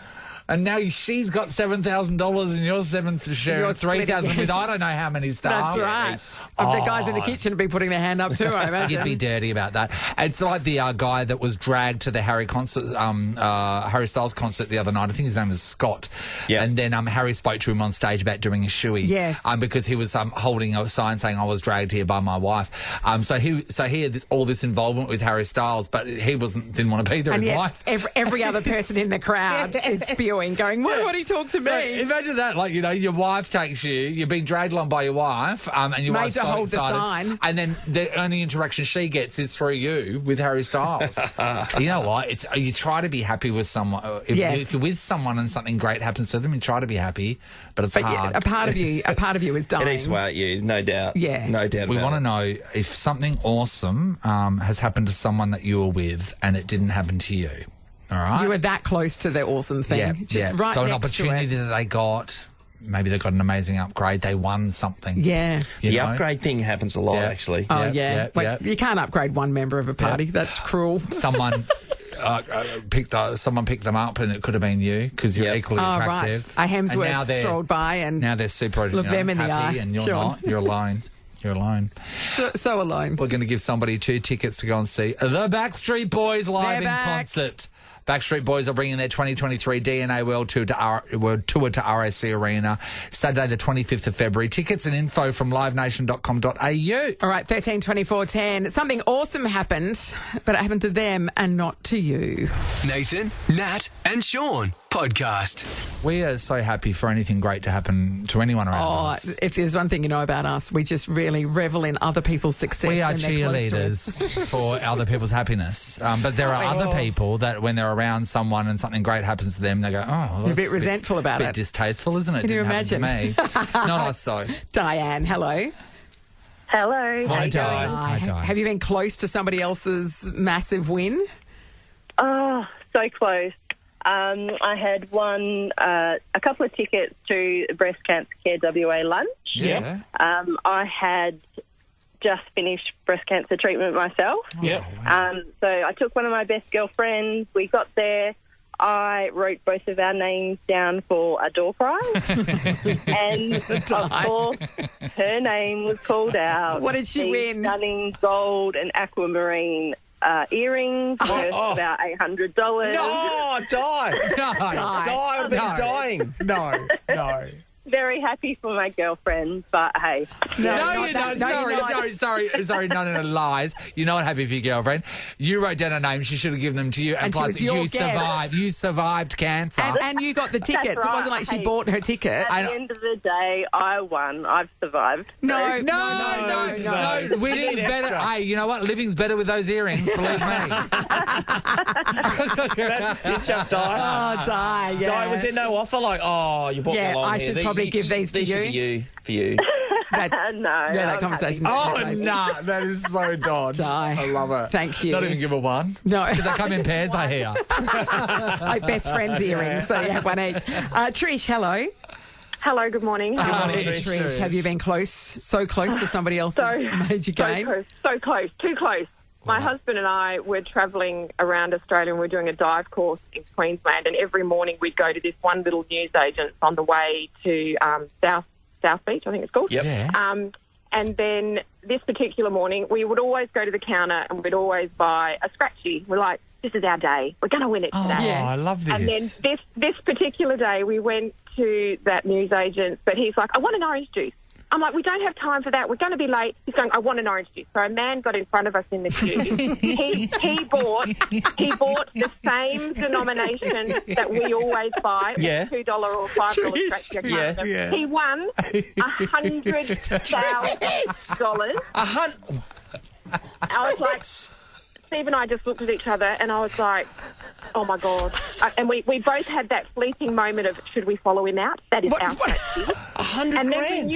And now she's got $7,000 and you're $3,000 with I don't know how many staff. That's right. The guys in the kitchen would be putting their hand up too, I imagine. You'd be dirty about that. It's like the guy that was dragged to the Harry Styles concert the other night. I think his name was Scott. Yeah. And then Harry spoke to him on stage about doing a shoey. Yes. Because he was holding a sign saying, I was dragged here by my wife. So he had all this involvement with Harry Styles, but he didn't want to be there, his wife. Every other person in the crowd is spewing. echoing, going, why would he talk to me? So imagine that, like, your wife takes you, you're being dragged along by your wife, and your wife's so hold excited, the sign. and then the only interaction she gets is through you with Harry Styles. You know what? You try to be happy with someone. If you're with someone and something great happens to them, you try to be happy, but it's hard. A part of you is dying. It eats away at you, no doubt. Yeah. No doubt We about want to it. know if something awesome has happened to someone that you were with and it didn't happen to you. All right? You were that close to the awesome thing. Yeah, Just right so an next to it. opportunity that they got, maybe they got an amazing upgrade, they won something. Yeah. The upgrade thing happens a lot, actually. Oh, yeah. You can't upgrade one member of a party. That's cruel. Someone picked them up and it could have been you because you're equally attractive. Right. A Hemsworth strolled by and now they're super look them in happy the eye. and you're Sean. not. You're alone. You're alone. So alone. We're going to give somebody 2 tickets to go and see the Backstreet Boys live in concert. Backstreet Boys are bringing their 2023 DNA World Tour to RAC Arena Saturday the 25th of February. Tickets and info from livenation.com.au. All right, 13 24 10. Something awesome happened, but it happened to them and not to you. Nathan, Nat, and Sean podcast. We are so happy for anything great to happen to anyone around us. If there's one thing you know about us, we just really revel in other people's success. We are when they're close to cheerleaders for other people's happiness. But there are other people that when they're around someone and something great happens to them, they go, well, you're a bit resentful about it. It's a bit distasteful, isn't it? Can you imagine? Didn't happen to me. Not us, though. Diane, hello. Hello. Hi, Di. Hi, Di. Have you been close to somebody else's massive win? Oh, so close. I had won a couple of tickets to Breast Cancer Care WA lunch. Yes. I had just finished breast cancer treatment myself. Yeah. So I took one of my best girlfriends. We got there. I wrote both of our names down for a door prize. And, of course, her name was called out. What did she win? Stunning gold and aquamarine earrings worth about $800. No, die. I would have been dying. No. Very happy for my girlfriend, but hey. No, you're not. Sorry, no, lies. You're not happy for your girlfriend. You wrote down her name. She should have given them to you. And plus, you survived. You survived cancer. And you got the tickets. Right. It wasn't like she bought her ticket. At the end of the day, I won. I've survived. No. Winning's better. Hey, you know what? Living's better with those earrings, believe me. That's a stitch up, Di. Oh, Di, yeah. Di, was there no offer? Like, you bought me along I here. should probably give these to should be for you. That conversation. That is so dodge. I love it. Thank you. Not even give her one. No. Because they come in pairs, I hear. Like best friends earrings, so you have one each. Trish, hello. Hello, good morning. Good morning, Trish. Have you been so close to somebody else's major game? So close, too close. My husband and I were travelling around Australia and we're doing a dive course in Queensland, and every morning we'd go to this one little newsagent's on the way to South Beach, I think it's called. Yep. Yeah. And then this particular morning, we would always go to the counter and we'd always buy a scratchy. We're like, this is our day. We're going to win it today. Oh, I love this. And then this particular day, we went to that newsagent, but he's like, I want an orange juice. I'm like, we don't have time for that. We're going to be late. He's going, I want an orange juice. So a man got in front of us in the queue. he bought the same denomination that we always buy, $2 or $5 scratchy. Yeah. He won $100,000. I was like, Steve and I just looked at each other and I was like, oh my God. And we both had that fleeting moment of, should we follow him out? That is our scratchy. $100,000. And then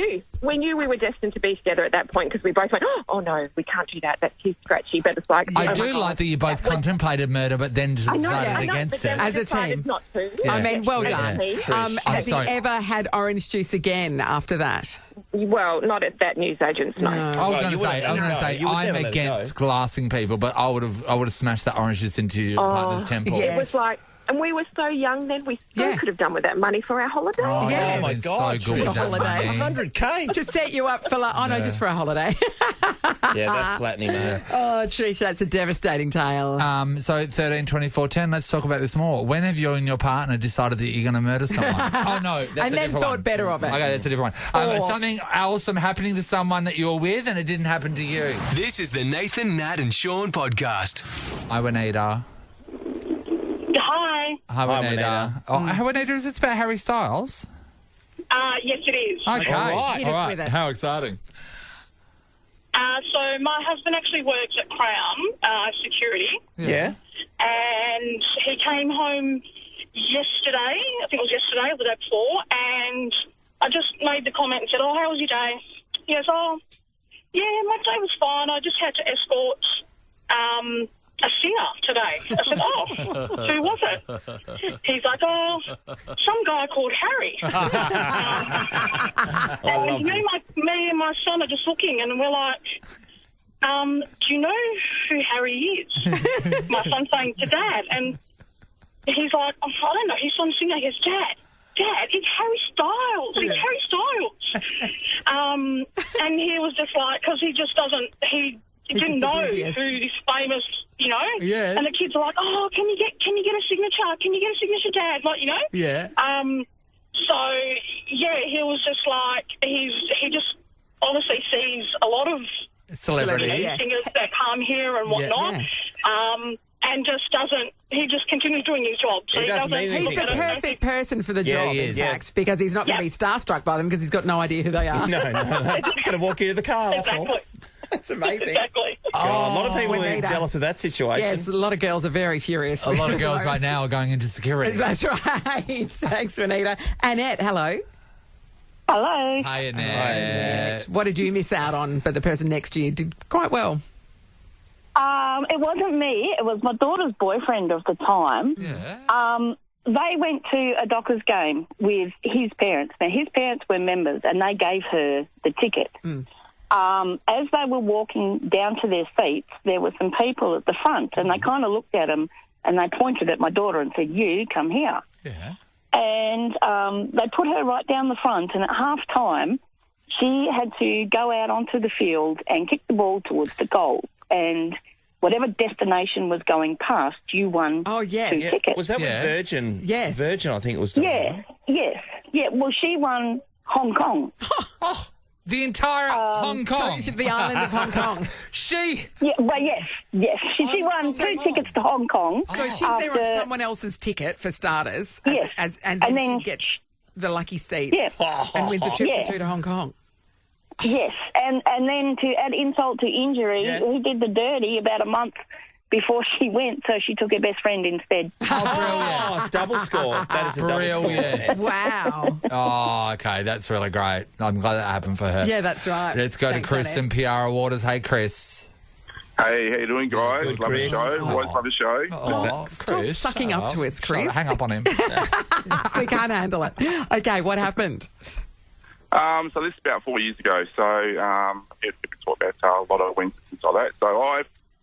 we knew we were destined to be together at that point because we both went, oh no, we can't do that. That's his scratchy. But it's like, I do like that you both contemplated murder, but then just decided against it. As a team. Not to. Yeah. I mean, well done. Have you sorry. ever had orange juice again after that? Well, not at that newsagent's, no. I was going to say, I'm against glassing people, but I would have smashed that orange juice into your partner's temple. It was like, and we were so young then, we still could have done with that money for our holiday. Oh, Yeah. oh my God, so good with that holiday. money. $100K. To set you up for just for a holiday. Yeah, that's flattening, man. Oh, Trish, that's a devastating tale. So 13, 24, 10, let's talk about this more. When have you and your partner decided that you're going to murder someone? Oh, no, that's and a then different thought one. better of it. Okay, that's a different one. Something awesome happening to someone that you were with and it didn't happen to you. This is the Nathan, Nat and Sean podcast. Hi, Juanita. Hi. Hi, Juanita. Juanita, is this about Harry Styles? Yes, it is. Okay. All right. How exciting. So my husband actually works at Crown Security. Yeah. And he came home yesterday, I think it was yesterday or the day before, and I just made the comment and said, "Oh, how was your day?" He goes, "Oh, yeah, my day was fine. I just had to escort a singer today." I said, "Oh, who was it?" He's like, "Oh, some guy called Harry." And me and my son are just looking, and we're like, "Do you know who Harry is?" My son's saying to Dad, and he's like, "Oh, I don't know." He's on singer. He goes, Dad, it's Harry Styles. It's Harry Styles. And he was just like, because he just doesn't, he didn't know who this famous, you know. Yes. And the kids are like, "Oh, can you get a signature? Can you get a signature, Dad?" Like, you know. Yeah. So yeah, he was just like, he just obviously sees a lot of celebrities, singers that come here and whatnot. And he just continues doing his job. So he's the perfect person for the job, in fact, because he's not going to be starstruck by them because he's got no idea who they are. No. He's going to walk into the car, that's all. That's amazing. Exactly. God, a lot of people are jealous of that situation. Yes, a lot of girls are very furious. A lot of girls right now are going into security. That's right. Thanks, Juanita. Annette, hello. Hello. Hi, Annette. Hi, Annette. What did you miss out on, but the person next to you did quite well? It wasn't me. It was my daughter's boyfriend of the time. Yeah. They went to a Dockers game with his parents. Now, his parents were members, and they gave her the ticket. As they were walking down to their seats, there were some people at the front, and they kind of looked at him, and they pointed at my daughter and said, "You, come here." Yeah. And they put her right down the front, and at half-time, she had to go out onto the field and kick the ball towards the goal. And whatever destination was going past, you won 2 tickets. Was that with Virgin? Yes. Virgin, I think it was. Doing Yes. Well, she won Hong Kong. The entire Hong Kong? The island of Hong Kong. She? Yeah, well, yes. She won 2 tickets to Hong Kong. So she's there on someone else's ticket, for starters. Yes. And then she gets the lucky seat and wins a trip for 2 to Hong Kong. Yes, and then to add insult to injury, he did the dirty about a month before she went, so she took her best friend instead. Oh, double score. That is a double score. Wow. Oh, okay, that's really great. I'm glad that happened for her. Yeah, that's right. Let's go Thanks, to Chris Annette. and Piara Waters. Hey, Chris. Hey, how you doing, guys? Good, love Chris. the show. Always love the show. Oh, Stop Chris. sucking up to us, Chris. Hang up on him. We can't handle it. Okay, what happened? So this is about 4 years ago. So we talk about a lot of wins and things like that. So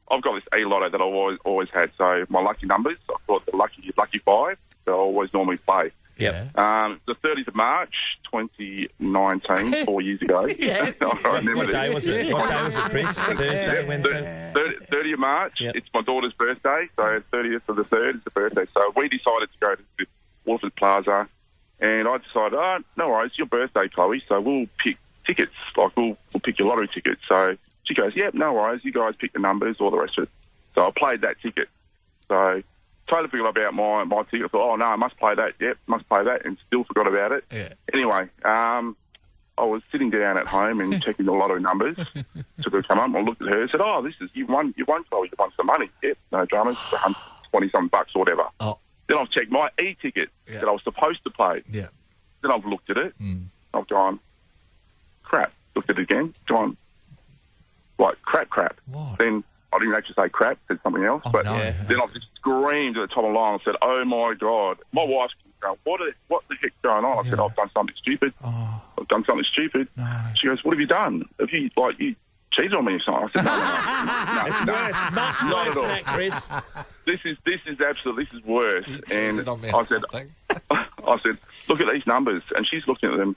I've got this A-lotto that I've always had. So my lucky numbers, I've got the lucky 5 that I always normally play. Yep. The 30th of March, 2019, 4 years ago. Yes. I remember What day was it? What day was it, Chris? Thursday, Wednesday? 30th of March. It's my daughter's birthday. So 30th of the 3rd is the birthday. So we decided to go to the Wolford Plaza. And I decided, no worries, it's your birthday, Chloe, so we'll pick tickets. Like, we'll pick your lottery ticket. So she goes, yep, no worries, you guys pick the numbers, all the rest of it. So I played that ticket. So totally forgot about my ticket. I thought, no, I must play that. Yep, must play that, and still forgot about it. Yeah. Anyway, I was sitting down at home and checking the lottery numbers. Took her to come up, I looked at her and said, you won, Chloe, you won some money. Yep, no dramas, $120-something or whatever. Oh. Then I've checked my e-ticket that I was supposed to play. Yeah. Then I've looked at it. I've gone, crap. Looked at it again. Gone, like, crap. What? Then I didn't actually say crap, said something else. But then I've just screamed at the top of the line and said, oh, my God. My wife's going, what the heck's going on? I said, I've done something stupid. I've done something stupid. No. She goes, what have you done? Have you cheated on me or something? I said, no. It's worse. Much Not worse at all. than that, Chris. This is worse. And on me I or said, something. I said, look at these numbers. And she's looking at them.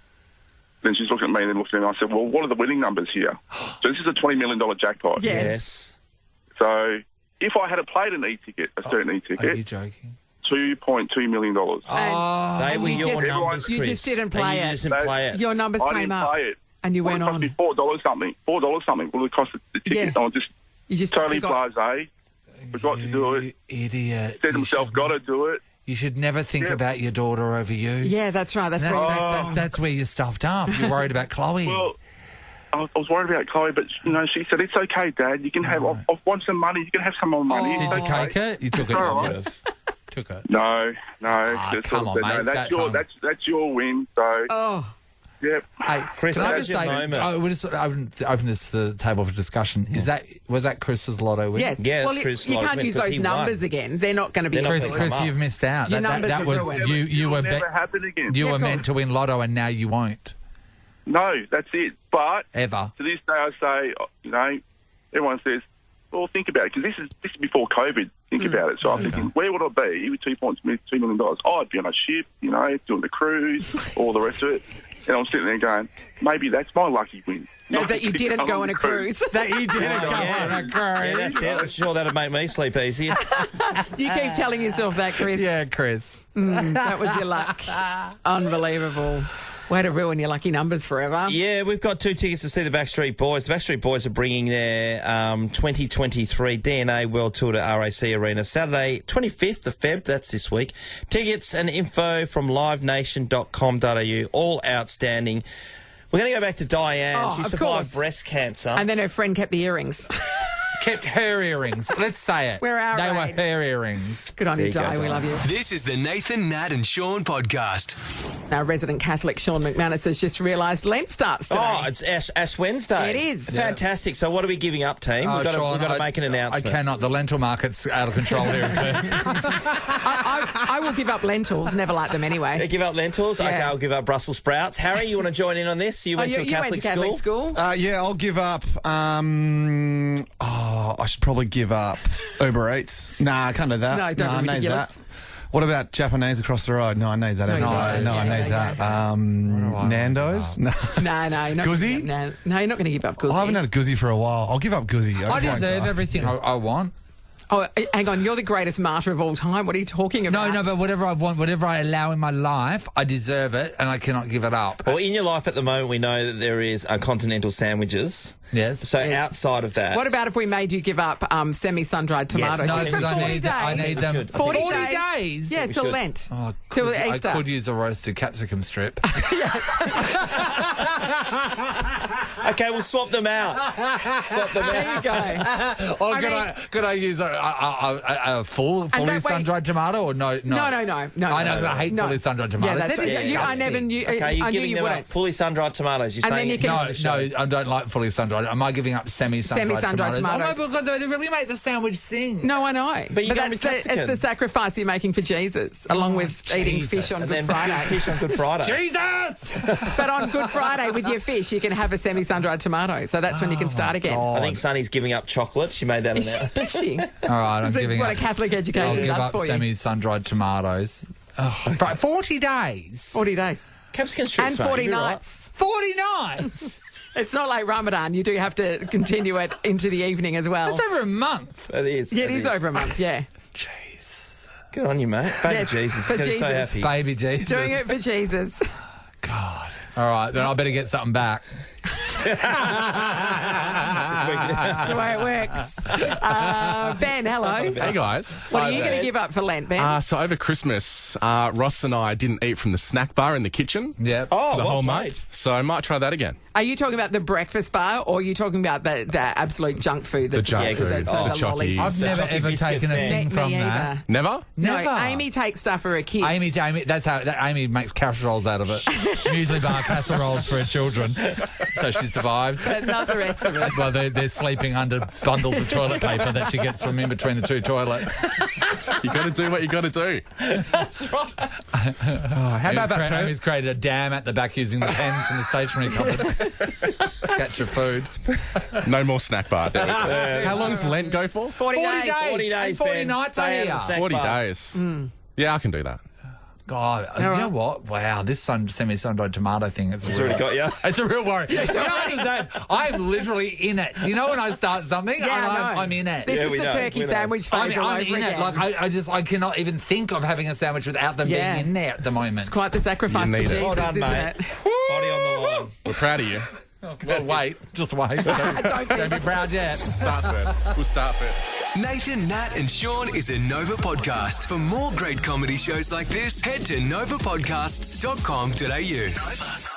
Then she's looking at me and then looking at me. I said, well, what are the winning numbers here? So this is a $20 million jackpot. Yes. So if I had played an e-ticket, a certain Are e-ticket, you joking? $2.2 million. They were your numbers, Chris. You just didn't play and it. You didn't play it. Your numbers I came didn't up. play it. And you went on. It cost me $4 something. Well, it cost the ticket. Yeah. I You just totally forgot. blasé. Forgot to do it. Idiot. Said to myself, got to do it. You should never think about your daughter over you. Yeah, that's right. That's where you're stuffed up. You're worried about Chloe. Well, I was worried about Chloe, but she said, "It's okay, Dad. You can have. I want some money. You can have some more money." Did you take it? You took it. Right. Took it. No. Come on, mate. That's your win. So. Oh. Yep. Hey, Chris, can I how's just your say, moment? we'll just open this to the table for discussion. Was that Chris's lotto win? Yes. Yeah, well, Chris you can't use those numbers again. They're not going to be. Chris, you've missed out. Your numbers that are was ruined. you were never happen again. You were meant to win lotto, and now you won't. No, that's it. But ever to this day, I say, everyone says, "Well, think about it," because this is before COVID. Think about it. So I'm thinking, where would I be with $2 million? Oh, I'd be on a ship, doing the cruise, all the rest of it. And I'm sitting there going, maybe that's my lucky win. No, that you didn't go on a cruise. That you didn't go on a cruise. Yeah, that's it. I'm sure that'd make me sleep easier. You keep telling yourself that, Chris. Yeah, Chris. That was your luck. Unbelievable. Way to ruin your lucky numbers forever. Yeah, we've got 2 tickets to see the Backstreet Boys. The Backstreet Boys are bringing their 2023 DNA World Tour to RAC Arena Saturday, 25th of Feb. That's this week. Tickets and info from livenation.com.au. All outstanding. We're going to go back to Diane. She survived breast cancer. And then her friend kept the earrings. Kept her earrings. Let's say it. We're They outraged. were her earrings. Good on you, Di. We love you. This is the Nathan, Nat and Sean podcast. Our resident Catholic Sean McManus has just realised Lent starts today. Oh, it's Ash Wednesday. It is. Fantastic. So what are we giving up, team? We've got to make an announcement. I cannot. The lentil market's out of control here in Perth. I will give up lentils. Never liked them anyway. You give up lentils? Yeah. Okay, I'll give up Brussels sprouts. Harry, you want to join in on this? You went to a Catholic school? Yeah, I'll give up... I should probably give up Uber Eats. Nah, I can't do that. No, don't I be need ridiculous. that. What about Japanese across the road? No, I need that every day. No, I need that. Nando's? No. No, you're not Guzzi? No, you're not going to give up Guzzi. I haven't had a Guzzi for a while. I'll give up Guzzi. I deserve everything I want. Oh, hang on. You're the greatest martyr of all time. What are you talking about? No, but whatever I want, whatever I allow in my life, I deserve it, and I cannot give it up. Well, in your life at the moment, we know that there is continental sandwiches. Yes. So outside of that... What about if we made you give up semi-sun-dried tomatoes? No, Just for 40 days. I need them. 40 days? Yeah, till Lent. Oh, till Easter. I could use a roasted capsicum strip. Okay, we'll swap them out. There you go. Or could I use a fully sun-dried tomato or no? No. I know, because I hate fully sun-dried tomatoes. Yeah, that's I never knew. Okay, you're I knew giving you them wouldn't. up fully sun-dried tomatoes. You're And saying then you can- No, I don't like fully sun-dried. Am I giving up semi-sun-dried tomatoes? Oh, no, because they really make the sandwich sing. No, I know. But it's the sacrifice you're making for Jesus, along with eating fish on Good Friday. Fish on Good Friday. Jesus! But on Good Friday with your fish, you can have a semi-sun-dried tomato. So that's when you can start again. I think Sunny's giving up chocolate. She made that announcement. Did she? All right, I'm giving what up. a Catholic education I'll give does up for you. semi-sun-dried tomatoes. Oh, 40 days. 40 days. Capsicum strips, And 40 mate, you're right. nights. 40 nights. It's not like Ramadan. You do have to continue it into the evening as well. That's over a month. It is. Yeah, it is over a month, yeah. Jeez. Good on you, mate. Baby Yes, Jesus. for I'm so Jesus. happy. Baby Jesus. Doing it for Jesus. God. All right, then I better get something back. That's the way it works. Ben, hello. Hey, guys. What are you going to give up for Lent, Ben? So over Christmas, Ross and I didn't eat from the snack bar in the kitchen for the whole month. So I might try that again. Are you talking about the breakfast bar, or are you talking about the absolute junk food? That's, The junk food, the the lollies? chockies. I've never ever taken a thing from Me that. either. Never? No, Never. Amy takes stuff for her kids. Amy, that's how Amy makes casseroles out of it. Muesli bar casseroles for her children, so she survives. But not the rest of it. Well, they're sleeping under bundles of toilet paper that she gets from in between the two toilets. You got to do what you got to do. That's right. How about that? Amy's created a dam at the back using the pens from the stationery cupboard. Catch your food. No more snack bar. There we go. How long does Lent go for? 40 days. 40 days, and 40 Ben. nights Stay a out year. of the snack 40 bar. days. Yeah, I can do that. God, you know what? Wow, this semi-sun-dried tomato thing, it's already got you. It's a real worry. You don't understand. I'm literally in it. You know when I start something, I'm in it. This is the turkey sandwich phase all I'm over in again. it. Like I cannot even think of having a sandwich without them being in there at the moment. It's quite the sacrifice for Jesus, Well done, isn't mate. it? Body on the line. We're proud of you. Well, wait. Just wait. Don't be proud yet. We'll start first. Nathan, Nat and Sean is a Nova podcast. For more great comedy shows like this, head to novapodcasts.com.au. Nova.